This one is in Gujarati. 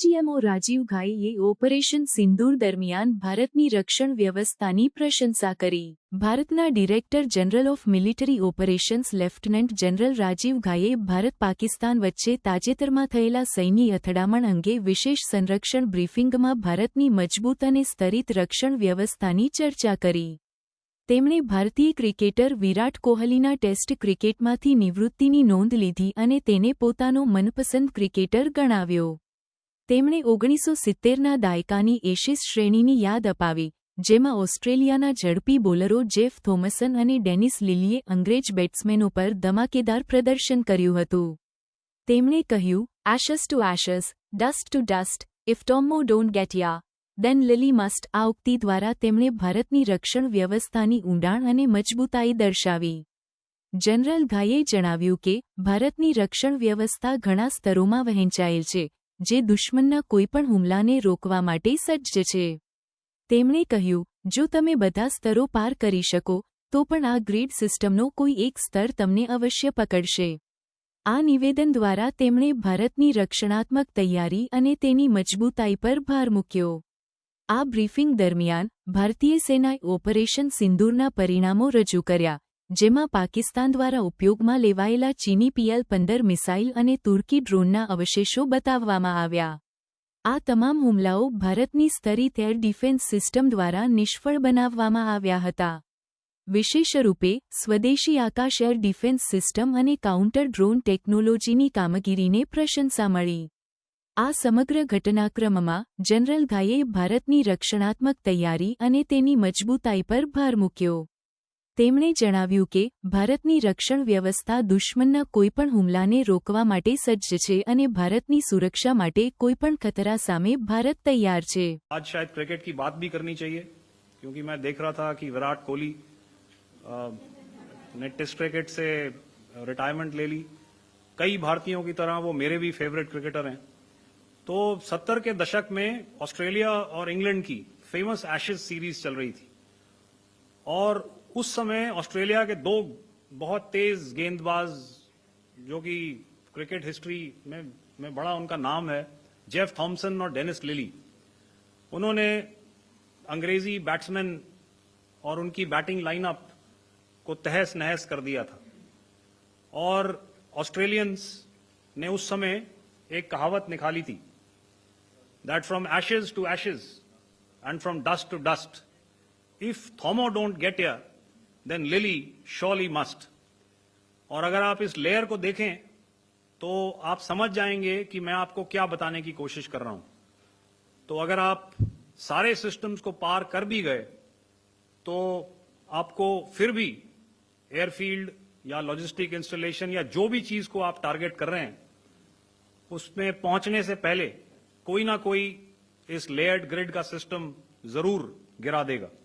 ડીજીએમઓ રાજીવ ઘાઈએ ઓપરેશન સિંદૂર દરમિયાન ભારતની રક્ષણ વ્યવસ્થાની પ્રશંસા કરી. ભારતના director general of military operations lieutenant general Rajiv ઘાઈએ Bharat-Pakistan વચ્ચે તાજેતરમાં થયેલા સૈન્ય અથડામણ અંગે વિશેષ સંરક્ષણ બ્રીફિંગમાં ભારતની મજબૂત અને સ્તરિત રક્ષણ વ્યવસ્થાની ચર્ચા કરી. તેમણે ભારતીય ક્રિકેટર વિરાટ કોહલીના ટેસ્ટ ક્રિકેટમાંથી નિવૃત્તિની નોંધ લીધી અને તેને પોતાનો મનપસંદ ક્રિકેટર ગણાવ્યો. તેમણે 1970ના દાયકાની એશિસ શ્રેણીની યાદ અપાવી, જેમાં ઓસ્ટ્રેલિયાના ઝડપી બોલરો જેફ થોમસન અને ડેનિસ લિલીએ અંગ્રેજ બેટ્સમેનો પર ધમાકેદાર પ્રદર્શન કર્યું હતું. તેમણે કહ્યું, "ashes to ashes, dust to dust, if Thommo don't get ya, then Lillee must." આ ઉક્તિ દ્વારા તેમણે ભારતની રક્ષણ વ્યવસ્થાની ઊંડાણ અને મજબૂતાઈ દર્શાવી. જનરલ ઘાઈએ જણાવ્યું કે, ભારતની રક્ષણ વ્યવસ્થા ઘણા સ્તરોમાં વહેંચાયેલ છે, જે દુશ્મનના કોઈપણ હુમલાને રોકવા માટે સજ્જ છે. તેમણે કહ્યું, "જો તમે બધા સ્તરો પાર કરી શકો, તો પણ આ ગ્રીડ સિસ્ટમનો કોઈ એક સ્તર તમને અવશ્ય પકડશે." આ નિવેદન દ્વારા તેમણે ભારતની રક્ષણાત્મક તૈયારી અને તેની મજબૂતાઈ પર ભાર મૂક્યો. આ બ્રીફિંગ દરમિયાન, ભારતીય સેનાએ ઓપરેશન સિંદૂરના પરિણામો રજૂ કર્યા, જેમાં પાકિસ્તાન દ્વારા ઉપયોગમાં લેવાયેલા ચીની PL-15 મિસાઇલ અને તુર્કી ડ્રોનના અવશેષો બતાવવામાં આવ્યા. આ તમામ હુમલાઓ ભારતની સ્તરિત એર ડિફેન્સ સિસ્ટમ દ્વારા નિષ્ફળ બનાવવામાં આવ્યા હતા. વિશેષરૂપે, સ્વદેશી આકાશ એર ડિફેન્સ સિસ્ટમ અને કાઉન્ટર ડ્રોન ટેકનોલોજીની કામગીરીને પ્રશંસા મળી. આ સમગ્ર ઘટનાક્રમમાં, જનરલ ઘાઈએ ભારતની રક્ષણાત્મક તૈયારી અને તેની મજબૂતાઈ પર ભાર મૂક્યો. તેમણે જણાવ્યું કે, ભારતની રક્ષણ વ્યવસ્થા દુશ્મનના કોઈપણ હુમલાને રોકવા માટે સજ્જ છે અને ભારતની સુરક્ષા માટે કોઈપણ ખતરા સામે ભારત તૈયાર છે. आज शायद क्रिकेट की बात भी करनी चाहिए, क्योंकि मैं देख रहा था कि विराट कोहली ने टेस्ट क्रिकेट से रिटायरमेंट ले ली. कई भारतीयों की तरह वो मेरे भी फेवरेट क्रिकेटर हैं. तो 70 के दशक में ऑस्ट्रेलिया और इंग्लैंड की फेमस एशेज सीरीज चल रही थी और उस समय ऑस्ट्रेलिया के दो बहुत तेज गेंदबाज, जो कि क्रिकेट हिस्ट्री में बड़ा उनका नाम है, जेफ थॉमसन और डेनिस लिली, उन्होंने अंग्रेजी बैट्समैन और उनकी बैटिंग लाइनअप को तहस नहस कर दिया था. और ऑस्ट्रेलियंस ने उस समय एक कहावत निकाली थी, that from ashes to ashes and from dust to dust, if Thommo don't get ya, then Lillee surely must. और अगर आप इस लेयर को देखें तो आप समझ जाएंगे कि मैं आपको क्या बताने की कोशिश कर रहा हूं. तो अगर आप सारे सिस्टम्स को पार कर भी गए तो आपको फिर भी एयरफील्ड या लॉजिस्टिक इंस्टॉलेशन या जो भी चीज को आप टारगेट कर रहे हैं, उसमें पहुंचने से पहले कोई ना कोई इस लेयर्ड ग्रिड का सिस्टम जरूर गिरा देगा.